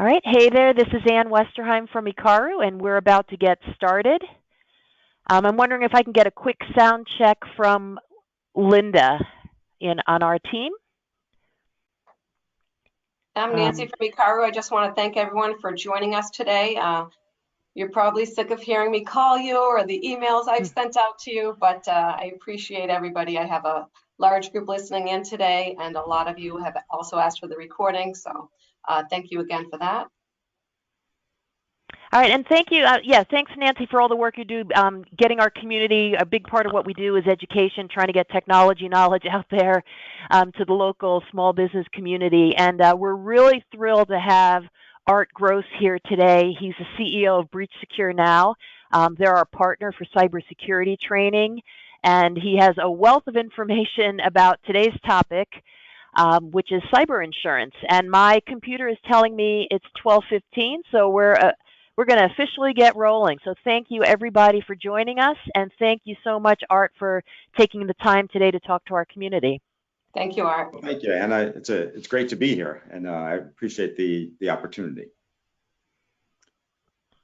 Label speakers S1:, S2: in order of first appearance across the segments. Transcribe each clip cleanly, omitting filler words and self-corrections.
S1: All right, hey there, this is Ann Westerheim from Ikaru, and we're about to get started. I'm wondering if I can get a quick sound check from Linda on our team.
S2: I'm Nancy from Ikaru. I just want to thank everyone for joining us today. You're probably sick of hearing me call you or the emails I've sent out to you, but I appreciate everybody. I have a large group listening in today, and a lot of you have also asked for the recording, so thank you again for that.
S1: All right, and thank you. Thanks, Nancy, for all the work you do getting our community. A big part of what we do is education, trying to get technology knowledge out there to the local small business community. And we're really thrilled to have Art Gross here today. He's the CEO of Breach Secure Now. They're our partner for cybersecurity training, and he has a wealth of information about today's topic, which is cyber insurance. And my computer is telling me it's 12:15, so we're going to officially get rolling. So thank you, everybody, for joining us, and thank you so much, Art, for taking the time today to talk to our community.
S2: Thank you, Art.
S3: Well, thank you, Anna. It's great to be here, and I appreciate the opportunity.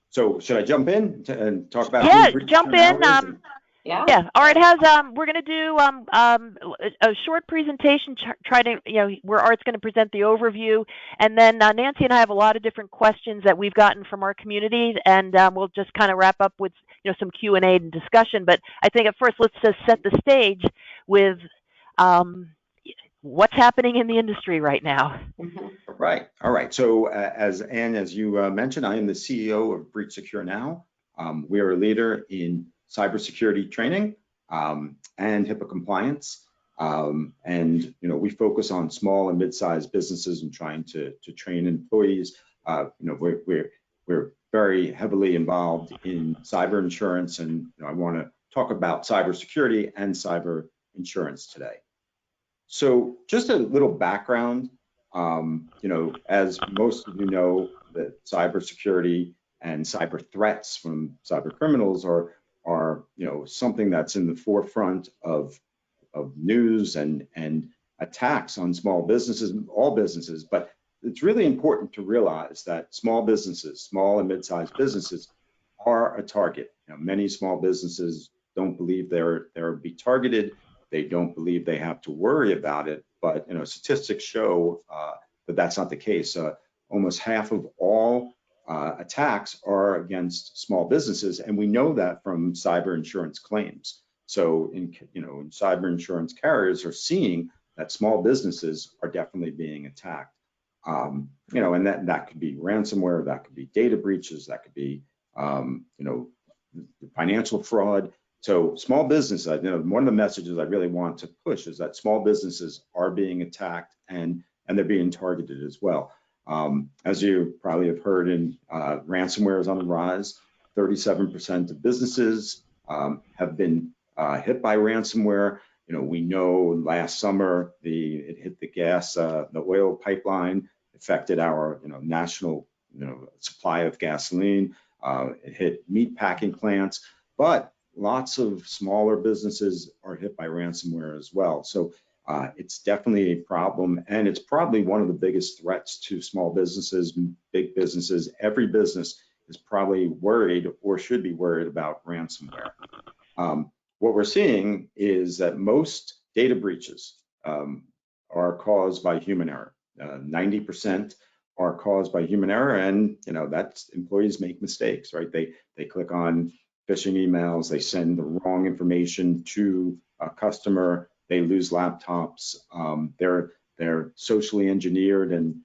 S3: So should I jump in and talk about?
S1: Yeah, jump in.
S2: Yeah.
S1: Art has. We're going to do a short presentation. Try to, where Art's going to present the overview, and then Nancy and I have a lot of different questions that we've gotten from our community, and we'll just kind of wrap up with some Q&A and discussion. But I think at first let's just set the stage with what's happening in the industry right now.
S3: All right. So as Ann, as you mentioned, I am the CEO of Breach Secure Now. We are a leader in cybersecurity training and HIPAA compliance, and we focus on small and mid-sized businesses and trying to train employees. We're very heavily involved in cyber insurance, and I want to talk about cybersecurity and cyber insurance today. So just a little background. As most of you know, that cybersecurity and cyber threats from cyber criminals are something that's in the forefront of news and attacks on small businesses, all businesses. But it's really important to realize that small businesses, small and mid-sized businesses, are a target. Many small businesses don't believe they'll be targeted. They don't believe they have to worry about it. But statistics show that that's not the case. Almost half of all attacks are against small businesses, and we know that from cyber insurance claims. So in cyber insurance, carriers are seeing that small businesses are definitely being attacked. And that could be ransomware, that could be data breaches, that could be financial fraud. So small business, one of the messages I really want to push is that small businesses are being attacked and they're being targeted as well. As you probably have heard, ransomware is on the rise. 37% of businesses have been hit by ransomware. We know last summer it hit the oil pipeline, affected our national supply of gasoline. It hit meat packing plants, but lots of smaller businesses are hit by ransomware as well. So it's definitely a problem, and it's probably one of the biggest threats to small businesses, big businesses. Every business is probably worried or should be worried about ransomware. What we're seeing is that most data breaches are caused by human error. 90% are caused by human error, and that's employees make mistakes, right? They click on phishing emails, they send the wrong information to a customer, they lose laptops, they're socially engineered and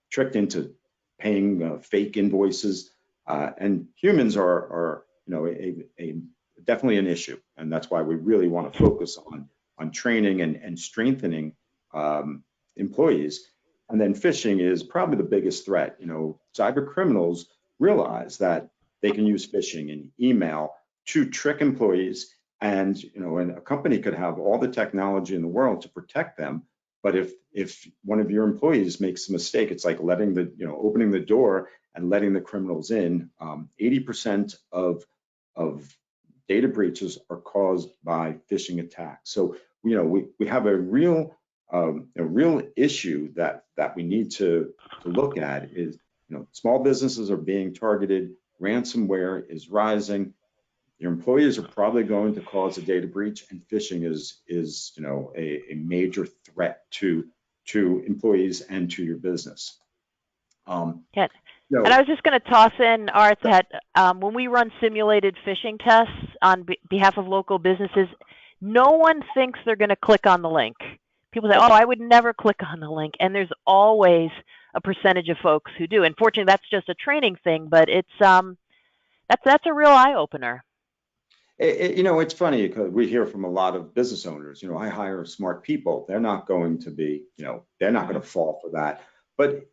S3: tricked into paying fake invoices, and humans are definitely an issue, and that's why we really want to focus on training and strengthening employees. And then phishing is probably the biggest threat. Cyber criminals realize that they can use phishing and email to trick employees, and a company could have all the technology in the world to protect them, but if one of your employees makes a mistake, it's like opening the door and letting the criminals in. 80% of data breaches are caused by phishing attacks. So we have a real issue that we need to look at, is small businesses are being targeted. Ransomware is rising. Your employees are probably going to cause a data breach, and phishing is a major threat to employees and to your business.
S1: Yeah. And I was just going to toss in, Art, that when we run simulated phishing tests on behalf of local businesses, no one thinks they're going to click on the link. People say, oh, I would never click on the link. And there's always a percentage of folks who do. And fortunately, that's just a training thing, but it's that's a real eye-opener.
S3: It's funny because we hear from a lot of business owners, I hire smart people. They're not going to be, they're not going to fall for that. But,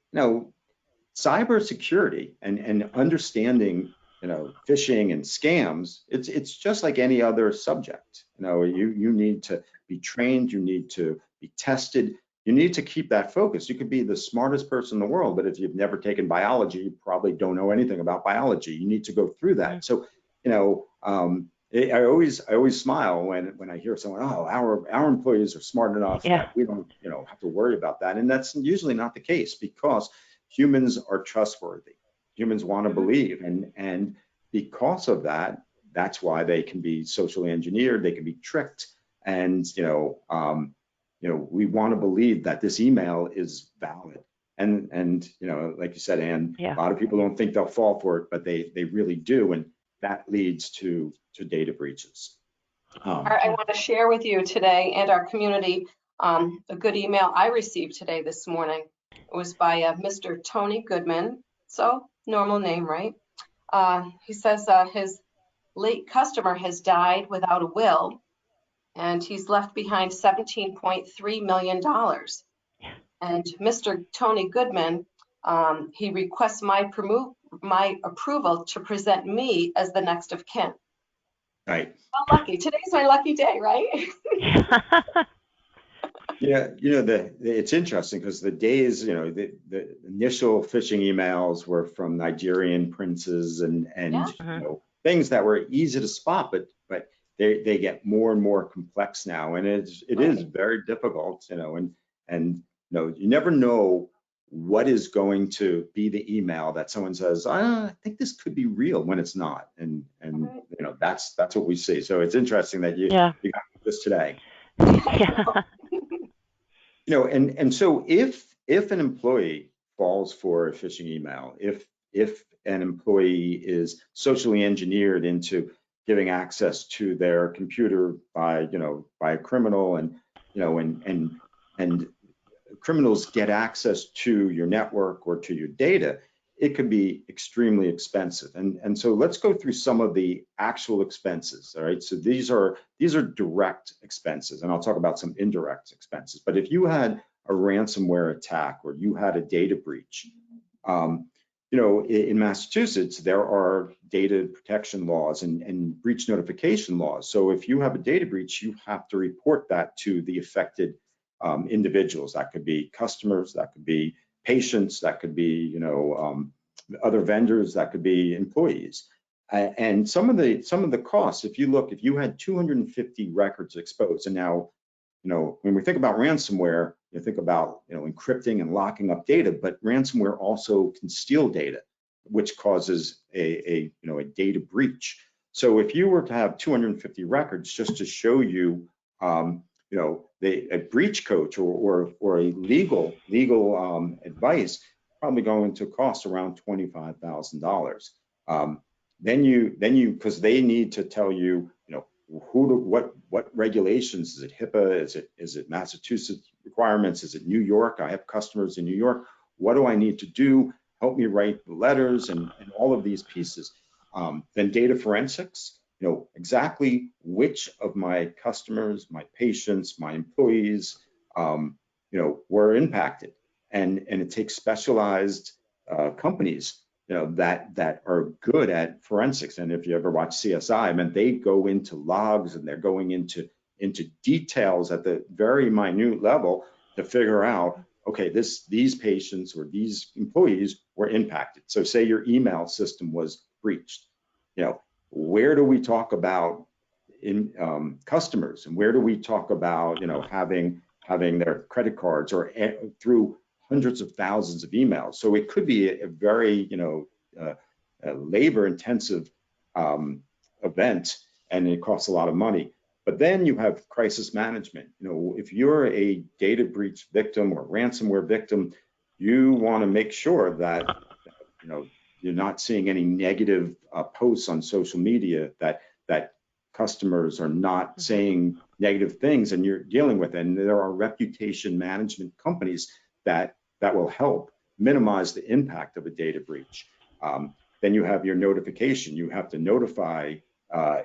S3: cybersecurity and understanding, phishing and scams, it's just like any other subject. You need to be trained, you need to be tested, you need to keep that focus. You could be the smartest person in the world, but if you've never taken biology, you probably don't know anything about biology. You need to go through that. So, I always smile when I hear someone, oh, our employees are smart enough that we don't, have to worry about that. And that's usually not the case, because humans are trustworthy. Humans want to believe, and because of that, that's why they can be socially engineered. They can be tricked, and we want to believe that this email is valid. And like you said, Ann, a lot of people don't think they'll fall for it, but they really do, and that leads to data breaches.
S2: I want to share with you today and our community a good email I received this morning. It was by Mr. Tony Goodman. So normal name, right? He says his late customer has died without a will, and he's left behind $17.3 million. And Mr. Tony Goodman, he requests my approval to present me as the next of kin.
S3: Right.
S2: How lucky. Today's my lucky day, right?
S3: Yeah, it's interesting because the days, the initial phishing emails were from Nigerian princes and things that were easy to spot, but they get more and more complex now, and it is very difficult, and you never know what is going to be the email that someone says, I think this could be real, when it's not, and that's what we see. So it's interesting that you got this today. And so if an employee falls for a phishing email, if an employee is socially engineered into giving access to their computer by a criminal, and criminals get access to your network or to your data, it could be extremely expensive. And so let's go through some of the actual expenses. All right. So these are direct expenses, and I'll talk about some indirect expenses. But if you had a ransomware attack or you had a data breach, in Massachusetts, there are data protection laws and breach notification laws. So if you have a data breach, you have to report that to the affected individuals. That could be customers, that could be patients, that could be other vendors, that could be employees. And some of the costs, if you had 250 records exposed, and now when we think about ransomware, you think about encrypting and locking up data, but ransomware also can steal data, which causes a data breach. So if you were to have 250 records just to show you a breach coach or a legal advice, probably going to cost around $25,000. Then because they need to tell you, what regulations, is it HIPAA, is it Massachusetts requirements, is it New York? I have customers in New York. What do I need to do? Help me write the letters and all of these pieces. Then data forensics. Exactly which of my customers, my patients, my employees, were impacted, and it takes specialized companies, that are good at forensics. And if you ever watch CSI, they go into logs and they're going into details at the very minute level to figure out, okay, these patients or these employees were impacted. So say your email system was breached. Where do we talk about in customers, and where do we talk about having their credit cards, or through hundreds of thousands of emails. So it could be a very, labor-intensive event, and it costs a lot of money. But then you have crisis management. If you're a data breach victim or ransomware victim, you want to make sure that you're not seeing any negative posts on social media, that customers are not saying negative things, and you're dealing with it. And there are reputation management companies that will help minimize the impact of a data breach. Then you have your notification. You have to notify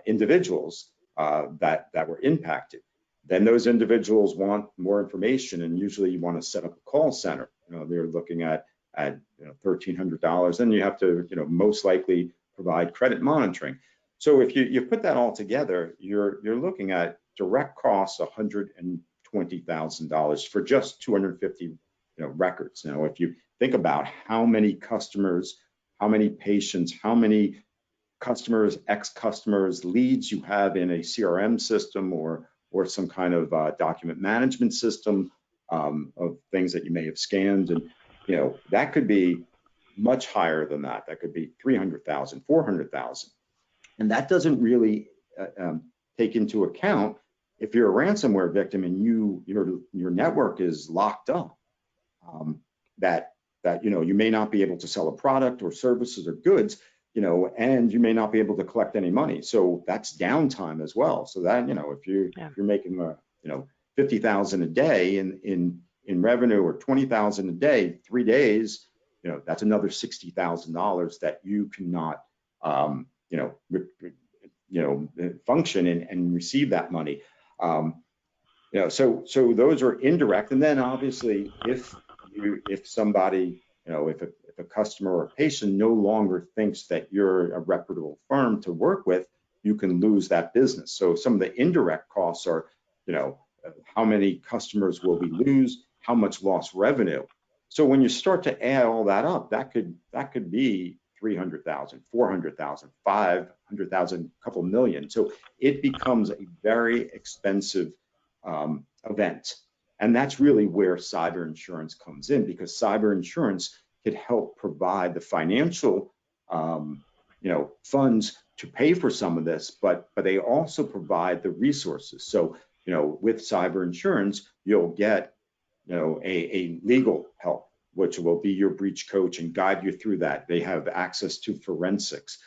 S3: individuals that were impacted. Then those individuals want more information, and usually you want to set up a call center. They're looking at $1,300. Then you have to most likely provide credit monitoring. So if you put that all together, you're looking at direct costs $120,000 for just 250 records. Now, if you think about how many customers, how many patients, how many customers, ex-customers, leads you have in a CRM system or some kind of document management system of things that you may have scanned, and that could be much higher than that. That could be 300,000, 400,000, and that doesn't really take into account if you're a ransomware victim and your network is locked up, that you may not be able to sell a product or services or goods, and you may not be able to collect any money. So that's downtime as well. So that if you're making 50,000 a day in revenue, or 20,000 a day, 3 days, that's another $60,000 that you cannot function and receive that money. So those are indirect. And then obviously if somebody, if a customer or a patient no longer thinks that you're a reputable firm to work with, you can lose that business. So some of the indirect costs are, how many customers will we lose? How much lost revenue? So when you start to add all that up, that could be 300,000, 400,000, 500,000, a couple million. So it becomes a very expensive event. And that's really where cyber insurance comes in, because cyber insurance could help provide the financial funds to pay for some of this, but they also provide the resources. So with cyber insurance, you'll get a legal help, which will be your breach coach and guide you through that. They have access to forensics,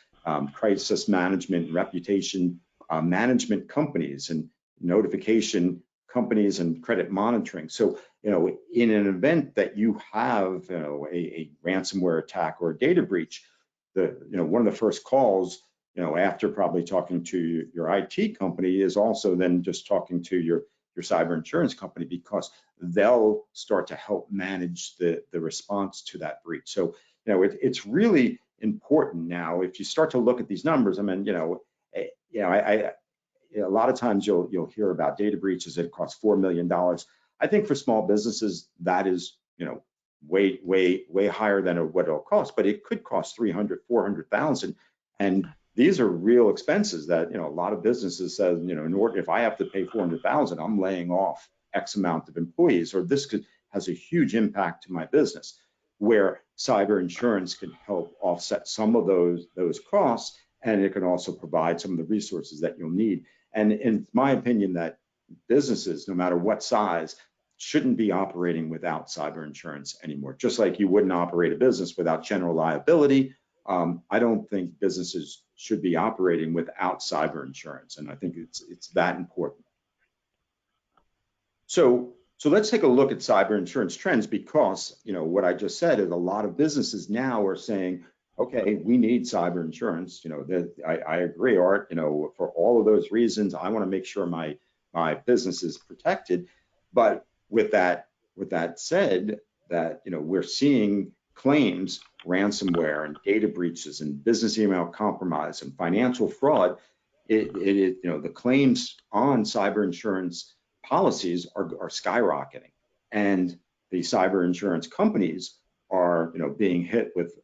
S3: crisis management, reputation management companies, and notification companies, and credit monitoring. So in an event that you have a ransomware attack or a data breach, one of the first calls after probably talking to your IT company is also then just talking to your cyber insurance company, because they'll start to help manage the response to that breach. So it's really important now. If you start to look at these numbers, I mean, a lot of times you'll hear about data breaches that cost $4 million. I think for small businesses that is way higher than what it'll cost, but it could cost 300, 400,000, and these are real expenses that a lot of businesses says, in order, if I have to pay 400,000, I'm laying off X amount of employees, or this has a huge impact to my business. Where cyber insurance can help offset some of those costs, and it can also provide some of the resources that you'll need. And in my opinion, that businesses, no matter what size, shouldn't be operating without cyber insurance anymore. Just like you wouldn't operate a business without general liability, I don't think businesses should be operating without cyber insurance, and I think it's that important. So let's take a look at cyber insurance trends, because what I just said is a lot of businesses now are saying, okay, we need cyber insurance. I agree, Art. For all of those reasons, I want to make sure my business is protected. But with that said, that we're seeing claims, ransomware and data breaches and business email compromise and financial fraud. The claims on cyber insurance policies are skyrocketing, and the cyber insurance companies are being hit with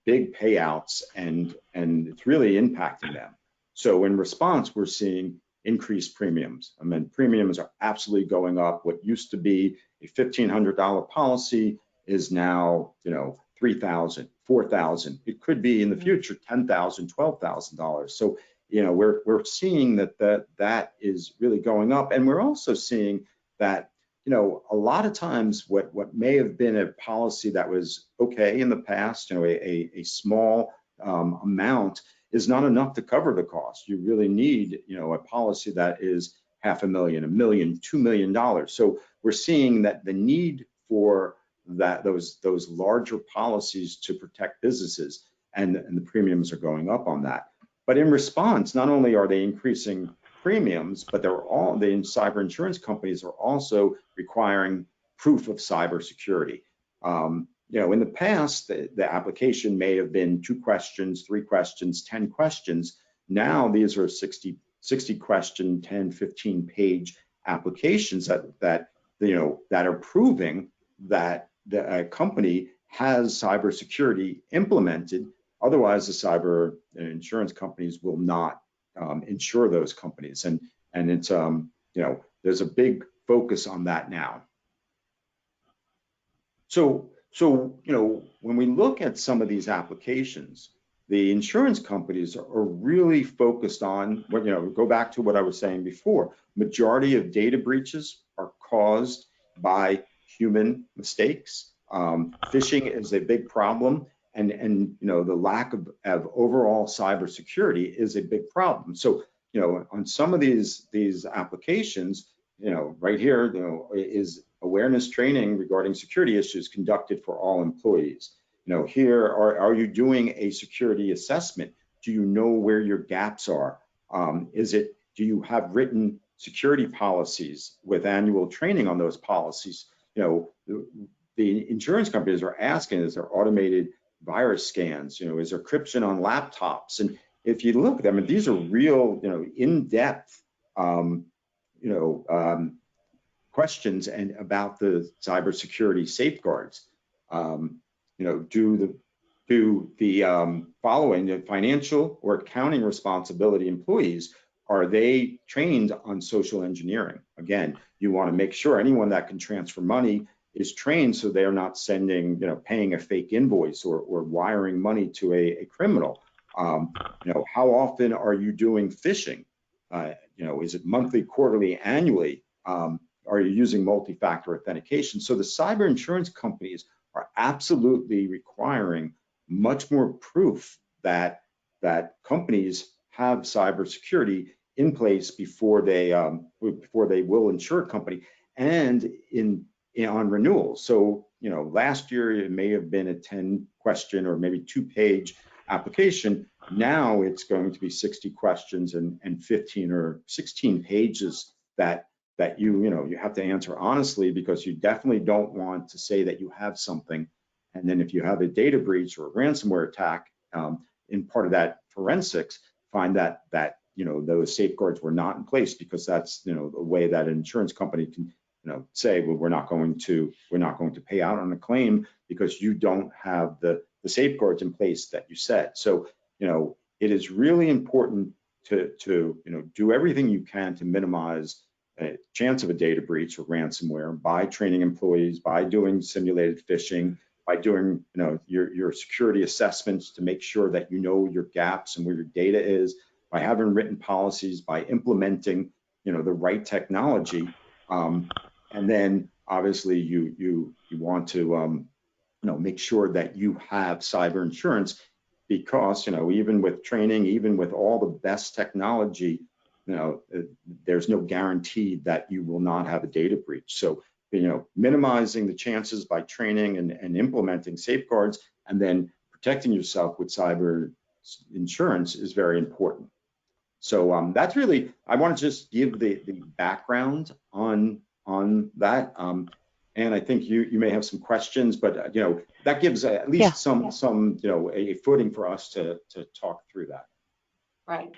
S3: big payouts, and it's really impacting them. So in response, we're seeing increased premiums. I mean, premiums are absolutely going up. What used to be a $1,500 policy is now, $3,000, $4,000. It could be in the future $10,000, $12,000. So, we're seeing that is really going up, and we're also seeing that, a lot of times what may have been a policy that was okay in the past, a small amount is not enough to cover the cost. You really need, a policy that is $500,000, $1 million, $2 million. So we're seeing that the need for those larger policies to protect businesses, and the premiums are going up on that. But in response, not only are they increasing premiums, but the cyber insurance companies are also requiring proof of cybersecurity. In the past, the application may have been 2 questions, 3 questions, 10 questions. Now these are 60 question, 10, 15 page applications that are proving that the company has cybersecurity implemented. Otherwise, the cyber insurance companies will not insure those companies, and it's there's a big focus on that now. So when we look at some of these applications, the insurance companies are really focused on go back to what I was saying before. Majority of data breaches are caused by human mistakes. Phishing is a big problem, and the lack of overall cybersecurity is a big problem. So on some of these applications, right here, is awareness training regarding security issues conducted for all employees. Here are you doing a security assessment? Do you know where your gaps are? Do you have written security policies with annual training on those policies? The insurance companies are asking, is there automated virus scans? Is there encryption on laptops? And if you look at them, and these are real, in-depth, questions and about the cybersecurity safeguards. Do the following, the financial or accounting responsibility employees, are they trained on social engineering? Again, you want to make sure anyone that can transfer money is trained, so they're not sending, paying a fake invoice or wiring money to a criminal. How often are you doing phishing? Is it monthly, quarterly, annually? Are you using multi-factor authentication? So the cyber insurance companies are absolutely requiring much more proof that companies have cybersecurity in place before they will insure a company, and on renewals. So last year it may have been a 10 question or maybe 2 page application. Now it's going to be 60 questions and 15 or 16 pages that you have to answer honestly, because you definitely don't want to say that you have something, and then if you have a data breach or a ransomware attack, in part of that forensics, find that those safeguards were not in place, because that's the way that an insurance company can say, well, we're not going to pay out on a claim because you don't have the safeguards in place that you said. So it is really important to do everything you can to minimize a chance of a data breach or ransomware by training employees, by doing simulated phishing, by doing your security assessments to make sure that your gaps and where your data is, by having written policies, by implementing the right technology, and then obviously you want to make sure that you have cyber insurance, because even with training, even with all the best technology, there's no guarantee that you will not have a data breach. So minimizing the chances by training and implementing safeguards, and then protecting yourself with cyber insurance is very important. So that's really, I want to just give the background on that, and I think you may have some questions, but that gives at least some a footing for us to talk through that.
S2: Right.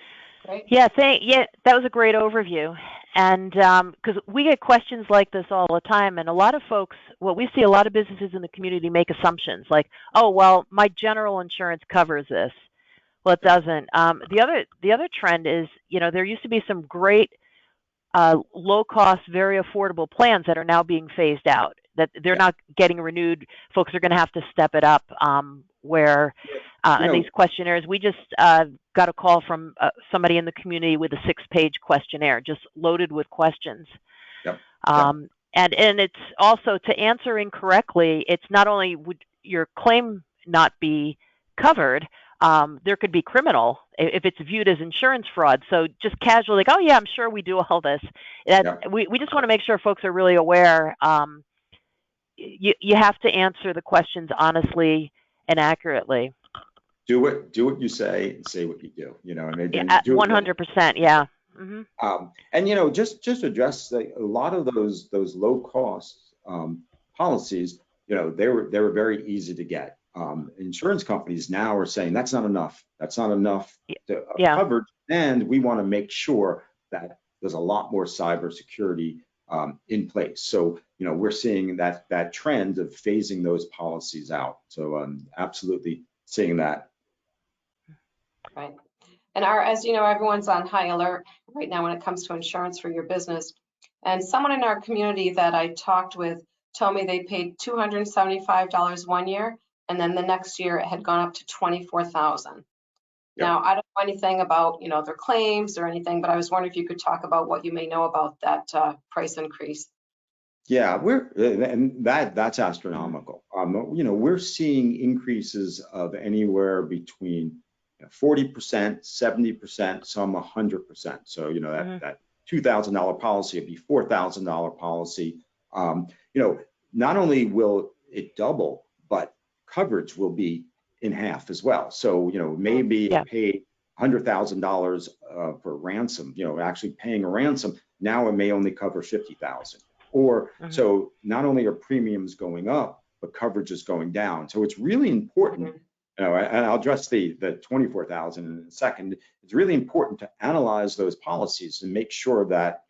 S2: Right.
S1: Yeah, that was a great overview. And because we get questions like this all the time, and a lot of folks, we see a lot of businesses in the community make assumptions like, oh, well, my general insurance covers this. Well, it doesn't. The other trend is, there used to be some great low-cost, very affordable plans that are now being phased out. that they're not getting renewed. Folks are going to have to step it up. Where in these questionnaires, we just got a call from somebody in the community with a 6-page questionnaire, just loaded with questions.
S3: Yep.
S1: And it's also, to answer incorrectly, it's not only would your claim not be covered, there could be criminal if it's viewed as insurance fraud. So just casually, like, oh yeah, I'm sure we do all this. We just want to make sure folks are really aware. You have to answer the questions honestly and accurately.
S3: Do what you say and say what you do. And maybe
S1: 100%. Yeah. Mm-hmm.
S3: And just address a lot of those low cost policies. They were very easy to get. Insurance companies now are saying that's not enough. That's not enough to coverage, and we want to make sure that there's a lot more cybersecurity in place. So we're seeing that trend of phasing those policies out. So absolutely seeing that.
S2: Right. And as you know, everyone's on high alert right now when it comes to insurance for your business. And someone in our community that I talked with told me they paid $275 one year, and then the next year it had gone up to $24,000. Yep. Now, I don't know anything about their claims or anything, but I was wondering if you could talk about what you may know about that price increase.
S3: Yeah, that's astronomical. We're seeing increases of anywhere between 40%, 70%, some 100%. So that $2,000 policy would be $4,000 policy. Not only will it double, but coverage will be in half as well. So maybe it paid $100,000 for ransom. Actually paying a ransom, now it may only cover $50,000. Or so not only are premiums going up, but coverage is going down. So it's really important. And I'll address the 24,000 in a second. It's really important to analyze those policies and make sure that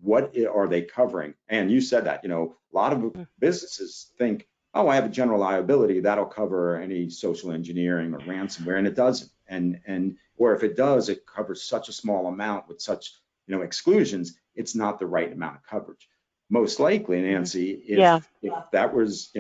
S3: what are they covering? And you said that a lot of businesses think, oh, I have a general liability that'll cover any social engineering or ransomware, and it doesn't. And or if it does, it covers such a small amount with such exclusions. It's not the right amount of coverage. Most likely, Nancy, if that was,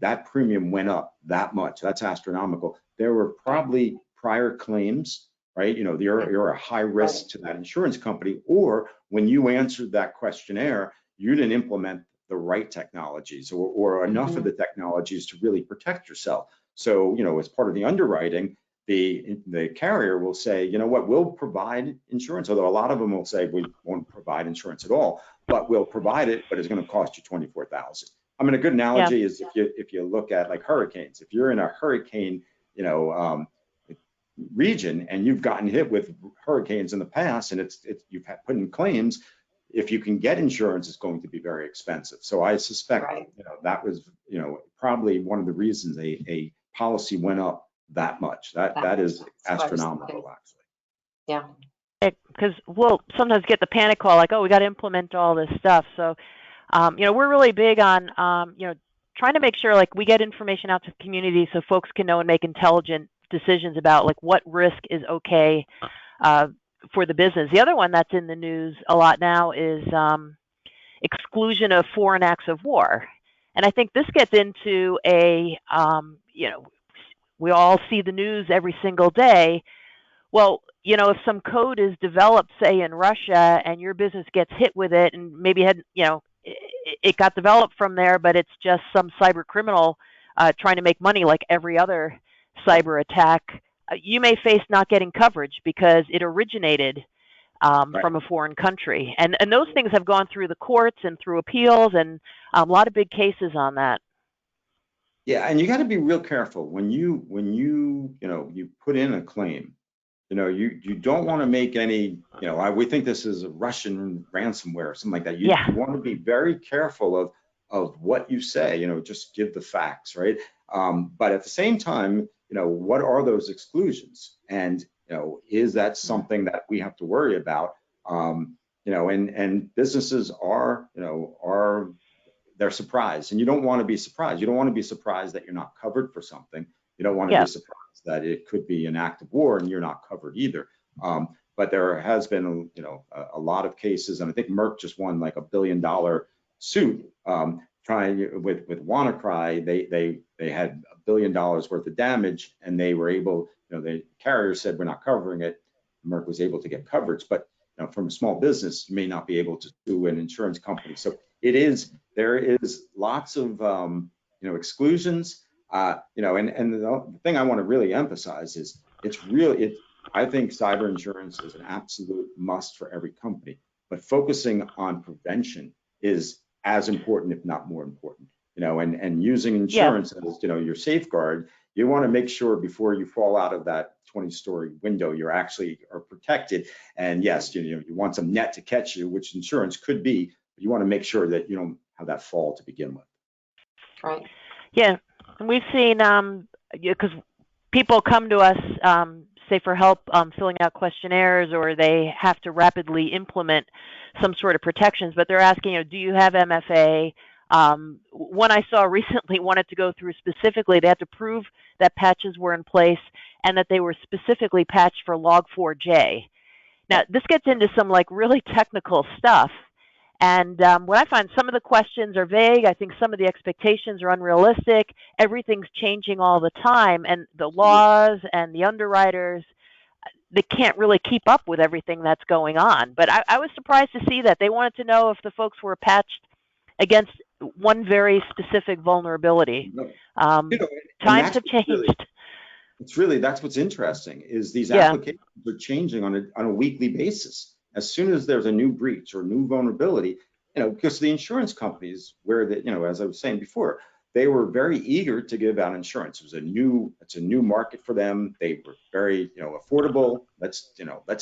S3: that premium went up that much, that's astronomical. There were probably prior claims, right? You're a high risk to that insurance company, or when you answered that questionnaire, you didn't implement the right technologies or enough of the technologies to really protect yourself. So, as part of the underwriting, the carrier will say, you know what, we'll provide insurance, although a lot of them will say we won't provide insurance at all, but we'll provide it, but it's going to cost you $24,000. I mean, a good analogy is if you look at like hurricanes. If you're in a hurricane, region and you've gotten hit with hurricanes in the past, and you've put in claims, if you can get insurance, it's going to be very expensive. So I suspect that was probably one of the reasons a policy went up that much. That is astronomical, actually.
S2: Yeah.
S1: Because we'll sometimes get the panic call, like, oh, we got to implement all this stuff. So, we're really big on, trying to make sure like we get information out to the community so folks can know and make intelligent decisions about like what risk is okay for the business. The other one that's in the news a lot now is exclusion of foreign acts of war. And I think this gets into we all see the news every single day. Well, if some code is developed, say in Russia, and your business gets hit with it, and maybe it got developed from there, but it's just some cyber criminal trying to make money like every other cyber attack, you may face not getting coverage because it originated from a foreign country. And those things have gone through the courts and through appeals, and a lot of big cases on that.
S3: Yeah, and you got to be real careful when you put in a claim. You don't want to make any, we think this is a Russian ransomware or something like that. You want to be very careful of what you say, just give the facts, right? But at the same time, what are those exclusions? And, is that something that we have to worry about? And businesses are they're surprised, and you don't want to be surprised. You don't want to be surprised that you're not covered for something. You don't want to be surprised that it could be an act of war and you're not covered either. But there has been, a lot of cases, and I think Merck just won like $1 billion suit trying with WannaCry. They had $1 billion worth of damage, and they were able, the carrier said we're not covering it. Merck was able to get coverage, but from a small business, you may not be able to sue an insurance company. So there is lots of exclusions. And the thing I want to really emphasize is I think cyber insurance is an absolute must for every company, but focusing on prevention is as important, if not more important. And using insurance as your safeguard. You want to make sure before you fall out of that 20-story window, you actually are protected. And yes, you want some net to catch you, which insurance could be, but you want to make sure that you don't have that fall to begin with.
S2: Right.
S1: Yeah, and we've seen because people come to us, say for help filling out questionnaires, or they have to rapidly implement some sort of protections, but they're asking, do you have MFA? One I saw recently wanted to go through specifically, they had to prove that patches were in place and that they were specifically patched for Log4j. Now, this gets into some really technical stuff. And what I find, some of the questions are vague. I think some of the expectations are unrealistic. Everything's changing all the time. And the laws and the underwriters, they can't really keep up with everything that's going on. But I was surprised to see that. They wanted to know if the folks were patched against one very specific vulnerability. Times have changed.
S3: That's what's interesting, is these applications are changing on a weekly basis. As soon as there's a new breach or new vulnerability, because the insurance companies, as I was saying before, they were very eager to give out insurance. It's a new market for them. They were very, affordable. Let's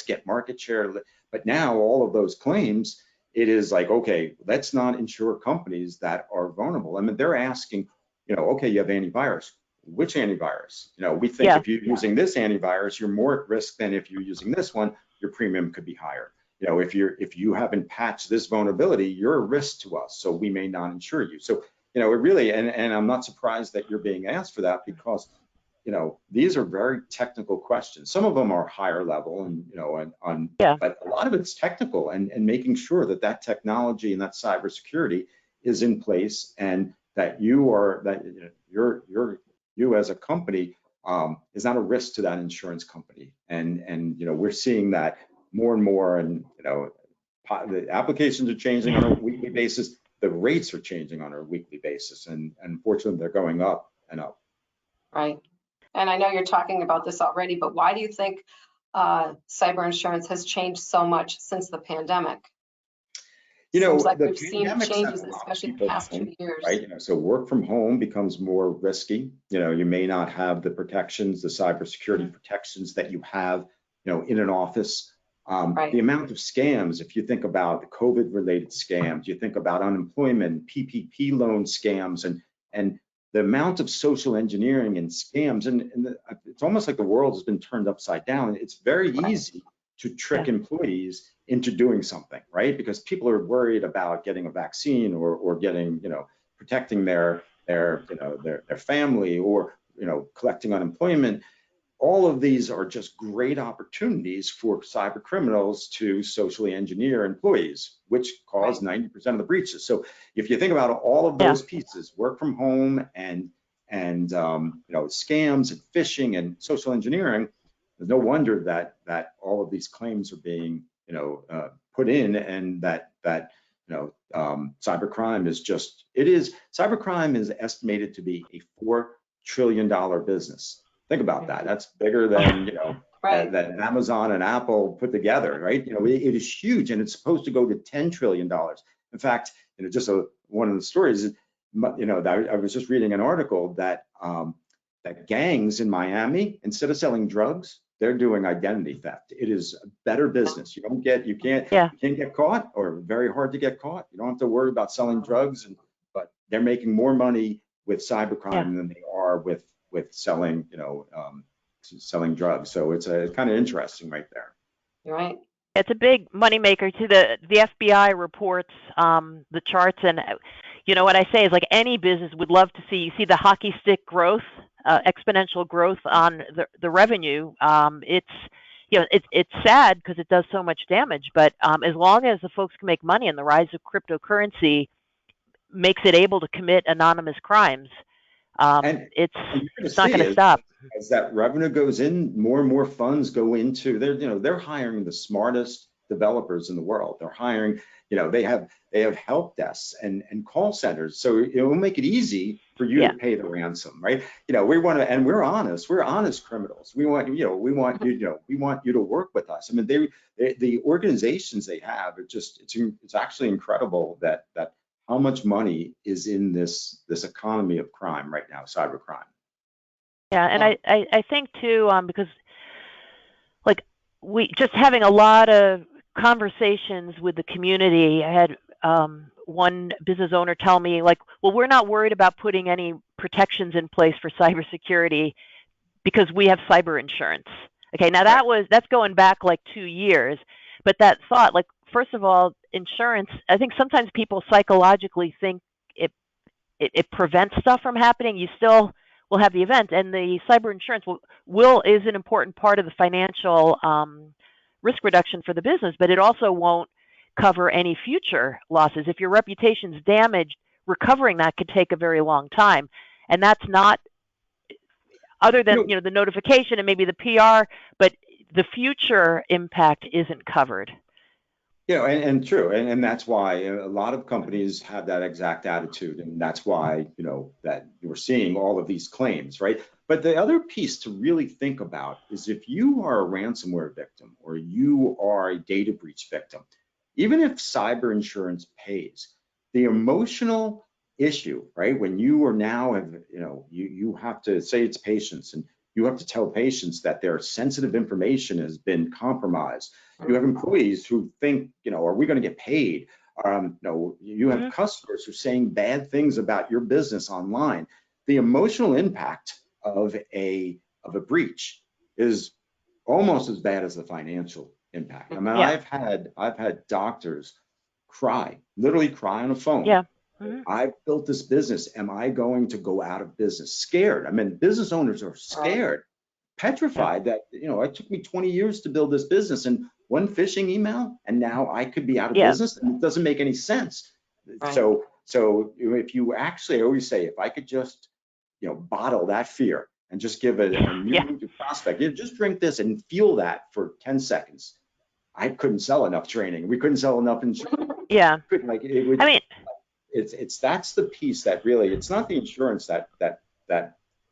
S3: get market share. But now all of those claims, it is okay, let's not insure companies that are vulnerable. I mean, they're asking, okay, you have antivirus. Which antivirus? We think if you're using this antivirus, you're more at risk than if you're using this one. Your premium could be higher. If you haven't patched this vulnerability, you're a risk to us, so we may not insure you. So, it really, and I'm not surprised that you're being asked for that, because, these are very technical questions. Some of them are higher level, and but a lot of it's technical, and making sure that technology and that cybersecurity is in place, and that you as a company is not a risk to that insurance company. And we're seeing that more and more, and the applications are changing on a weekly basis. The rates are changing on a weekly basis, and unfortunately, they're going up and up.
S2: Right. And I know you're talking about this already, but why do you think cyber insurance has changed so much since the pandemic? Seems like we've seen changes, especially in the past 2 years.
S3: Right. So work from home becomes more risky. You may not have the protections, the cybersecurity protections that you have, in an office. The amount of scams, if you think about the COVID-related scams, you think about unemployment, PPP loan scams, and the amount of social engineering and scams, and it's almost like the world has been turned upside down. It's very easy to trick employees into doing something, right? Because people are worried about getting a vaccine or getting, protecting their family, or collecting unemployment. All of these are just great opportunities for cyber criminals to socially engineer employees, which cause 90% of the breaches. So if you think about all of those pieces, work from home and scams and phishing and social engineering, there's no wonder that all of these claims are being put in, and that cybercrime cybercrime is estimated to be a $4 trillion business. Think about that. That's bigger than than Amazon and Apple put together, right? It is huge, and it's supposed to go to $10 trillion. In fact, just one of the stories is, I was just reading an article that that gangs in Miami, instead of selling drugs, they're doing identity theft. It is a better business. You can't get caught, or very hard to get caught. You don't have to worry about selling drugs, but they're making more money with cybercrime than they are with selling, selling drugs. So it's kind of interesting right there.
S2: Right.
S1: It's a big moneymaker too. The FBI reports the charts, and what I say is, any business would love to see. You see the hockey stick growth, exponential growth on the revenue. It's sad because it does so much damage, but as long as the folks can make money, and the rise of cryptocurrency makes it able to commit anonymous crimes.
S3: And
S1: It's
S3: you're going to
S1: not
S3: see
S1: going to stop.
S3: as that revenue goes in, more and more funds go into, they're hiring the smartest developers in the world. They're hiring, they have help desks and call centers. So it will make it easy for you
S1: Yeah.
S3: to pay the ransom, right? We want to, and we're honest criminals. We want you to work with us. I mean, the organizations they have, it's actually incredible that how much money is in this economy of crime right now, cybercrime.
S1: Yeah, and I think too, because like we just having a lot of conversations with the community. I had one business owner tell me, like, well, we're not worried about putting any protections in place for cybersecurity because we have cyber insurance. Okay, now that's going back like 2 years, but that thought, like, first of all, insurance, I think sometimes people psychologically think it prevents stuff from happening. You still will have the event, and the cyber insurance is an important part of the financial risk reduction for the business, but it also won't cover any future losses. If your reputation's damaged, recovering that could take a very long time, and that's not, other than the notification and maybe the PR, but the future impact isn't covered.
S3: And true, and that's why a lot of companies have that exact attitude, and that's why that we're seeing all of these claims, right? But the other piece to really think about is if you are a ransomware victim or you are a data breach victim, even if cyber insurance pays, the emotional issue, right? When you are now you have to say it's patients, and you have to tell patients that their sensitive information has been compromised. You have employees who think, are we going to get paid? You have customers who are saying bad things about your business online. The emotional impact of a breach is almost as bad as the financial impact. I mean, I've had doctors literally cry on the phone.
S1: Yeah.
S3: I've built this business. Am I going to go out of business? Scared. I mean, business owners are scared, petrified that, it took me 20 years to build this business, and one phishing email, and now I could be out of business. And it doesn't make any sense. Right. So if you actually, I always say, if I could just, bottle that fear and just give it a new prospect, just drink this and feel that for 10 seconds. I couldn't sell enough training. We couldn't sell enough insurance.
S1: Yeah.
S3: That's the piece that really, it's not the insurance that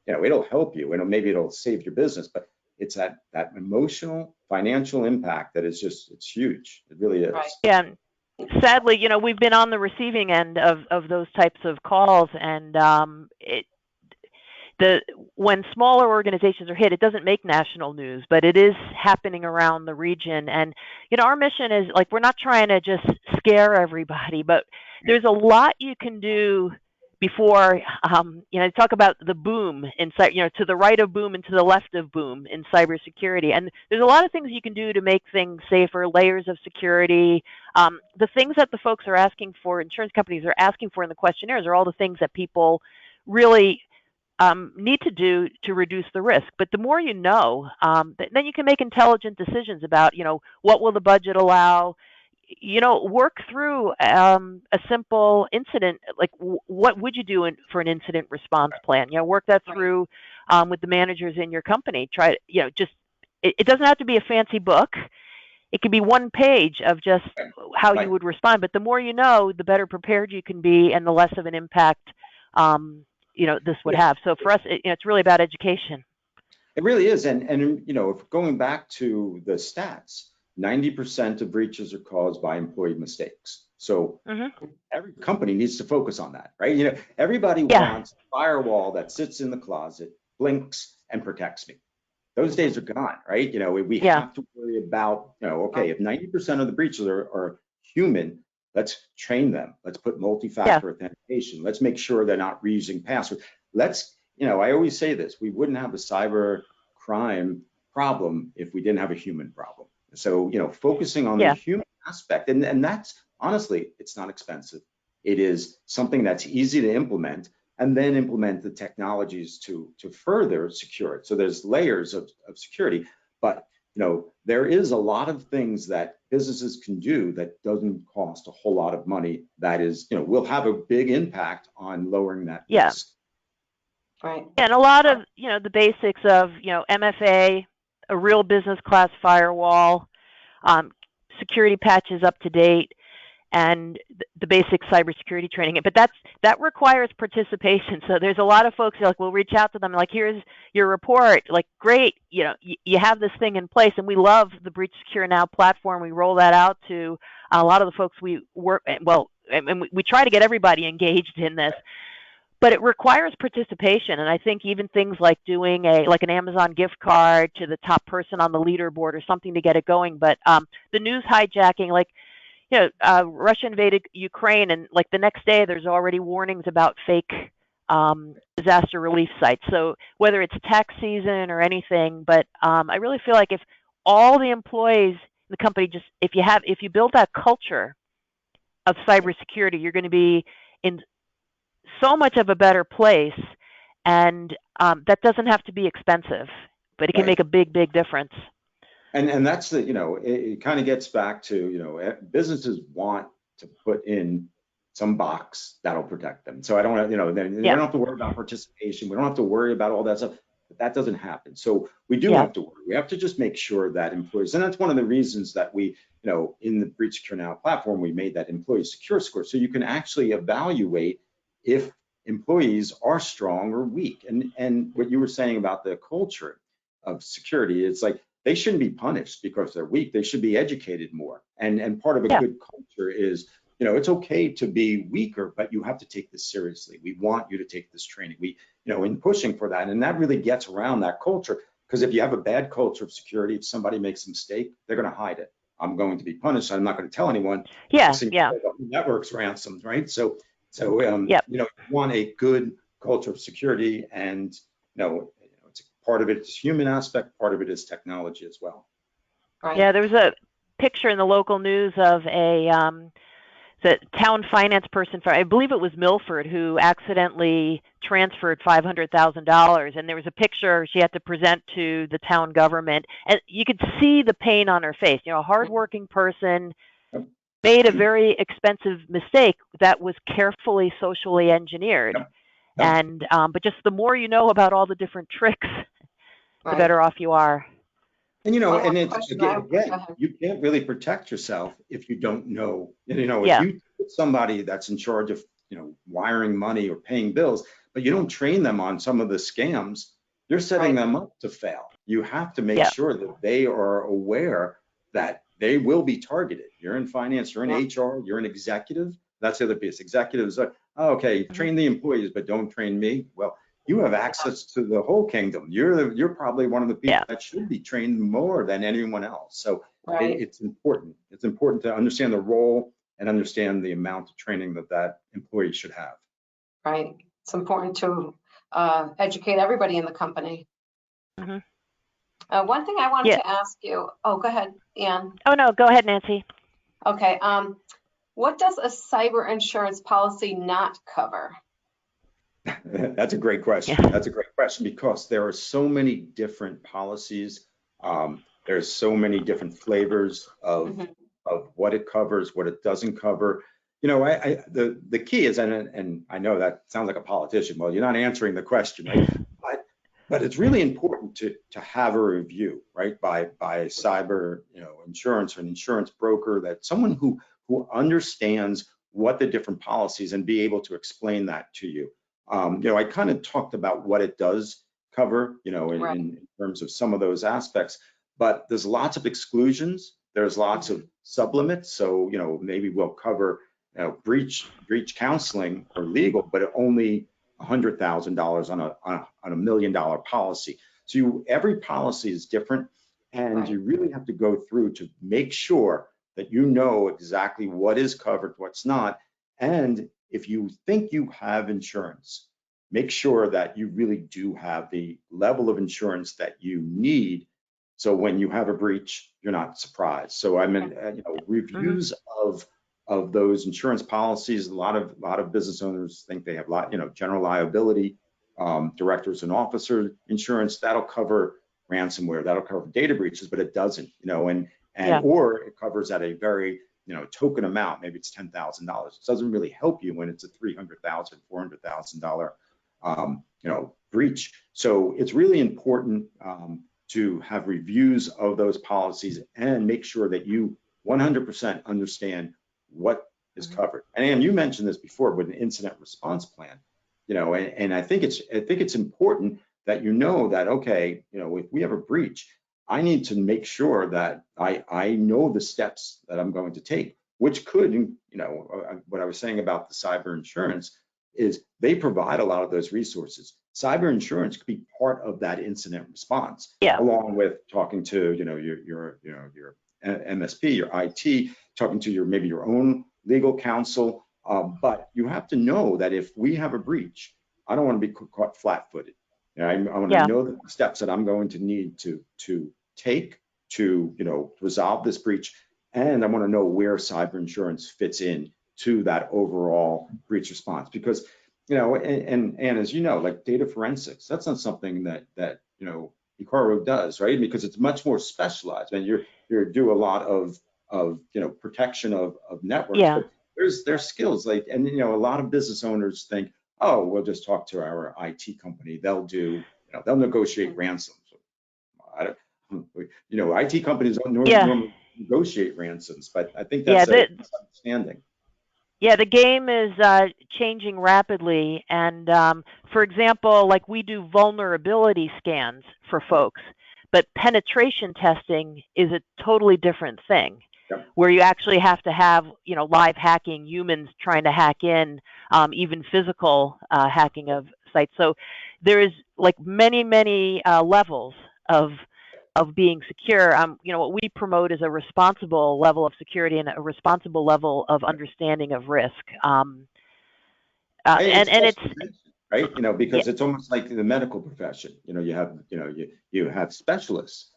S3: it'll help you and maybe it'll save your business, but it's that emotional financial impact that is it's huge. It really is.
S2: Right.
S1: Yeah. Sadly, we've been on the receiving end of those types of calls, and when smaller organizations are hit, it doesn't make national news, but it is happening around the region. And our mission is, like, we're not trying to just scare everybody, but there's a lot you can do before, talk about the boom inside, to the right of boom and to the left of boom in cybersecurity. And there's a lot of things you can do to make things safer, layers of security. The things that the folks are asking for, insurance companies are asking for in the questionnaires, are all the things that people really need to do to reduce the risk. But the more you know, then you can make intelligent decisions about, what will the budget allow? Work through a simple incident, like what would you do for an incident response plan? Work that through with the managers in your company. Try, it doesn't have to be a fancy book. It can be one page of just how you would respond. But the more you know, the better prepared you can be, and the less of an impact this would have. So for us, it's really about education.
S3: It really is. And if going back to the stats, 90% of breaches are caused by employee mistakes. So every company needs to focus on that, right? Everybody wants a firewall that sits in the closet, blinks, and protects me. Those days are gone, right? We have to worry about, okay, if 90% of the breaches are human, let's train them. Let's put multi-factor authentication. Let's make sure they're not reusing passwords. I always say this, we wouldn't have a cyber crime problem if we didn't have a human problem. So, focusing on the human aspect, and that's, honestly, it's not expensive. It is something that's easy to implement, and then implement the technologies to further secure it. So there's layers of security, but there is a lot of things that businesses can do that doesn't cost a whole lot of money, that is, will have a big impact on lowering that
S1: Yeah.
S3: risk.
S2: Right.
S1: And a lot of, the basics of, MFA, a real business class firewall, security patches up to date, and the basic cybersecurity training. But that requires participation. So there's a lot of folks who we'll reach out to them like, here's your report. Like, great, you have this thing in place, and we love the Breach Secure Now platform. We roll that out to a lot of the folks we work. Well, and we try to get everybody engaged in this. But it requires participation, and I think even things like doing an Amazon gift card to the top person on the leaderboard or something to get it going. But the news hijacking, Russia invaded Ukraine, and the next day there's already warnings about fake disaster relief sites. So whether it's tax season or anything, but I really feel like if all the employees in the company if you build that culture of cybersecurity, you're going to be in so much of a better place, and that doesn't have to be expensive, but it can make a big, big difference.
S3: And that's it kind of gets back to, businesses want to put in some box that'll protect them. So I don't, we don't have to worry about participation. We don't have to worry about all that stuff. But that doesn't happen. So we do have to worry. We have to just make sure that employees, and that's one of the reasons that we, in the Breach Secure Now platform, we made that employee secure score. So you can actually evaluate if employees are strong or weak. And what you were saying about the culture of security, it's like they shouldn't be punished because they're weak. They should be educated more. And part of a good culture is, it's okay to be weaker, but you have to take this seriously. We want you to take this training. We, in pushing for that, and that really gets around that culture. Because if you have a bad culture of security, if somebody makes a mistake, they're going to hide it. I'm going to be punished. I'm not going to tell anyone. Networks ransomed, right? So you want a good culture of security, and it's a part of it is human aspect, part of it is technology as well.
S2: Right.
S1: Yeah, there was a picture in the local news of the town finance person, I believe it was Milford, who accidentally transferred $500,000, and there was a picture she had to present to the town government, and you could see the pain on her face. A hardworking person made a very expensive mistake that was carefully socially engineered. And but just the more you know about all the different tricks, the better off you are.
S3: And and it's again, you can't really protect yourself if you don't know. If you put somebody that's in charge of wiring money or paying bills, but you don't train them on some of the scams, you're setting them up to fail. You have to make sure that they are aware that they will be targeted. You're in finance, you're in HR, you're an executive. That's the other piece. Executives are, train the employees, but don't train me. Well, you have access to the whole kingdom. You're probably one of the people that should be trained more than anyone else. So it's important. It's important to understand the role and understand the amount of training that employee should have.
S2: Right. It's important to educate everybody in the company. One thing I wanted to ask you. Oh, go ahead, Ann.
S1: Oh no, go ahead, Nancy.
S2: Okay. What does a cyber insurance policy not cover?
S3: That's a great question. That's a great question because there are so many different policies. There's so many different flavors of what it covers, what it doesn't cover. The key is, and I know that sounds like a politician. Well, you're not answering the question, right? But it's really important to have a review, right, by cyber insurance or an insurance broker, that someone who understands what the different policies and be able to explain that to you. I kind of talked about what it does cover, in terms of some of those aspects, but there's lots of exclusions. There's lots of sublimits. So, maybe we'll cover breach counseling or legal, but only $100,000 on a $1 million policy. So every policy is different, and you really have to go through to make sure that you know exactly what is covered, what's not. And if you think you have insurance, make sure that you really do have the level of insurance that you need. So when you have a breach, you're not surprised. So I mean, reviews of those insurance policies. A lot of business owners think they have general liability, directors and officer insurance that'll cover ransomware, that'll cover data breaches, but it doesn't. and or it covers at a very token amount. Maybe it's $10,000. It doesn't really help you when it's a $300,000, $400,000 breach. So it's really important to have reviews of those policies and make sure that you 100% understand what is covered. And Ann, you mentioned this before with an incident response plan, and I think it's important that that, okay, if we have a breach, I need to make sure that I know the steps that I'm going to take, which could, what I was saying about the cyber insurance is they provide a lot of those resources. Cyber insurance could be part of that incident response, along with talking to, your MSP, your IT, talking to maybe your own legal counsel. But you have to know that if we have a breach, I don't want to be caught flat-footed. I want to know the steps that I'm going to need to take to resolve this breach, and I want to know where cyber insurance fits in to that overall breach response. Because and as you know, like data forensics, that's not something that Hikaru does, right? Because it's much more specialized, and you do a lot of protection of networks. But there's skills like, and a lot of business owners think, oh, we'll just talk to our IT company. They'll they'll negotiate ransoms. IT companies don't normally negotiate ransoms, but I think that's a misunderstanding.
S1: Yeah, the game is changing rapidly. And for example, like we do vulnerability scans for folks, but penetration testing is a totally different thing. Where you actually have to have, live hacking, humans trying to hack in, even physical hacking of sites. So there is like many levels of being secure. What we promote is a responsible level of security and a responsible level of understanding of risk. And it's
S3: right, because it's almost like the medical profession. You have specialists.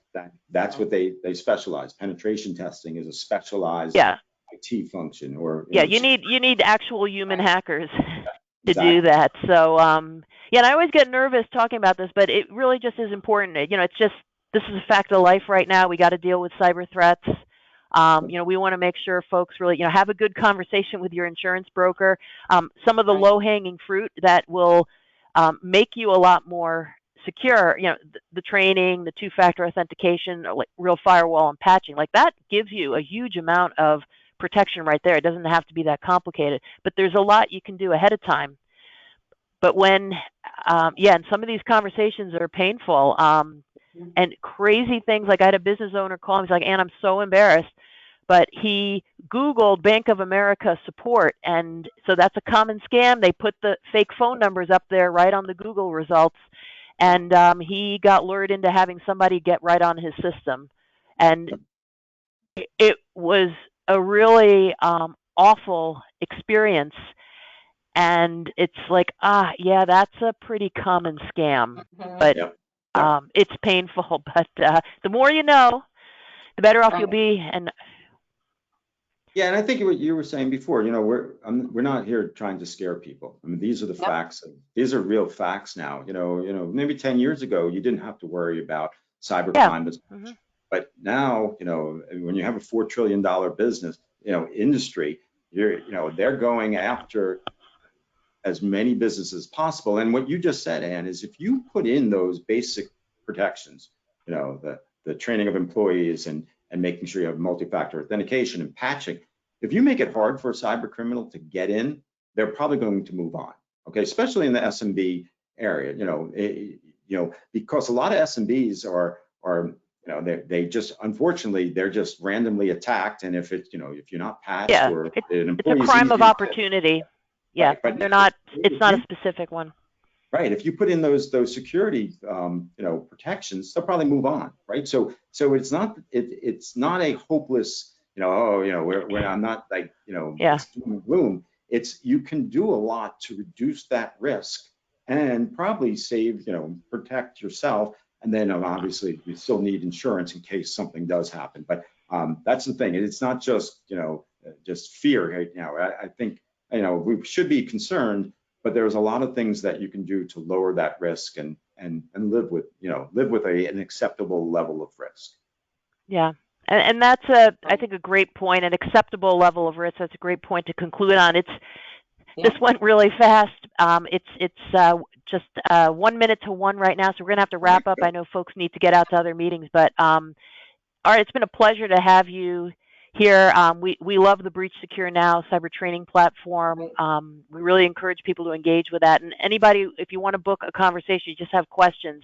S3: That's what they specialize. Penetration testing is a specialized IT function, or
S1: you need actual human hackers to do that. So and I always get nervous talking about this, but it really just is important. It's just, this is a fact of life right now. We got to deal with cyber threats. We want to make sure folks really have a good conversation with your insurance broker. Some of the low-hanging fruit that will make you a lot more secure, the training, the two-factor authentication, like real firewall and patching, like that gives you a huge amount of protection right there. It doesn't have to be that complicated, but there's a lot you can do ahead of time. But when, and some of these conversations are painful, and crazy things, like I had a business owner call me, he's like, Ann, I'm so embarrassed, but he Googled Bank of America support, and so that's a common scam. They put the fake phone numbers up there right on the Google results, and he got lured into having somebody get right on his system. And it was a really awful experience. And it's like, that's a pretty common scam, but it's painful. But the more you know, the better off you'll be. And
S3: and I think what you were saying before, we're not here trying to scare people. I mean, these are the facts. These are real facts now. Maybe 10 years ago, you didn't have to worry about cybercrime as much. But now, when you have a $4 trillion business, industry, they're going after as many businesses as possible. And what you just said, Ann, is if you put in those basic protections, the training of employees and making sure you have multi-factor authentication and patching, if you make it hard for a cyber criminal to get in, they're probably going to move on. Okay, especially in the SMB area, because a lot of SMBs are they just, unfortunately, they're just randomly attacked. And if it's, if you're not patched or an employee,
S1: it's a crime of opportunity.
S3: Right, but
S1: they're not. It's not a specific one.
S3: Right. If you put in those security protections, they'll probably move on. Right. So it's not a hopeless I'm not like it's doom and gloom. It's, you can do a lot to reduce that risk and probably save, protect yourself. And then obviously you still need insurance in case something does happen. But that's the thing. It's not just just fear right now. I think we should be concerned, but there's a lot of things that you can do to lower that risk and live with an acceptable level of risk.
S1: Yeah. And that's I think, a great point, an acceptable level of risk. That's a great point to conclude on. This went really fast. It's just 1 minute to 1 right now, so we're going to have to wrap up. I know folks need to get out to other meetings, but Art, it's been a pleasure to have you here. We love the Breach Secure Now cyber training platform. We really encourage people to engage with that. And anybody, if you want to book a conversation, you just have questions,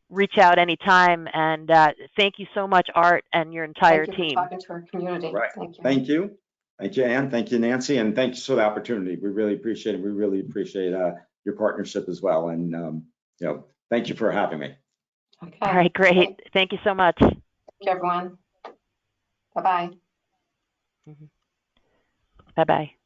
S1: reach out anytime. And thank you so much, Art, and your entire team.
S2: Thank you for talking to our community.
S3: Right.
S2: Thank you.
S3: Thank you. Thank you, Ann. Thank you, Nancy. And thank you for the opportunity. We really appreciate it. We really appreciate your partnership as well. And, thank you for having me.
S2: Okay.
S1: All right, great. Thank you so much.
S2: Thank you, everyone. Bye-bye.
S1: Bye-bye.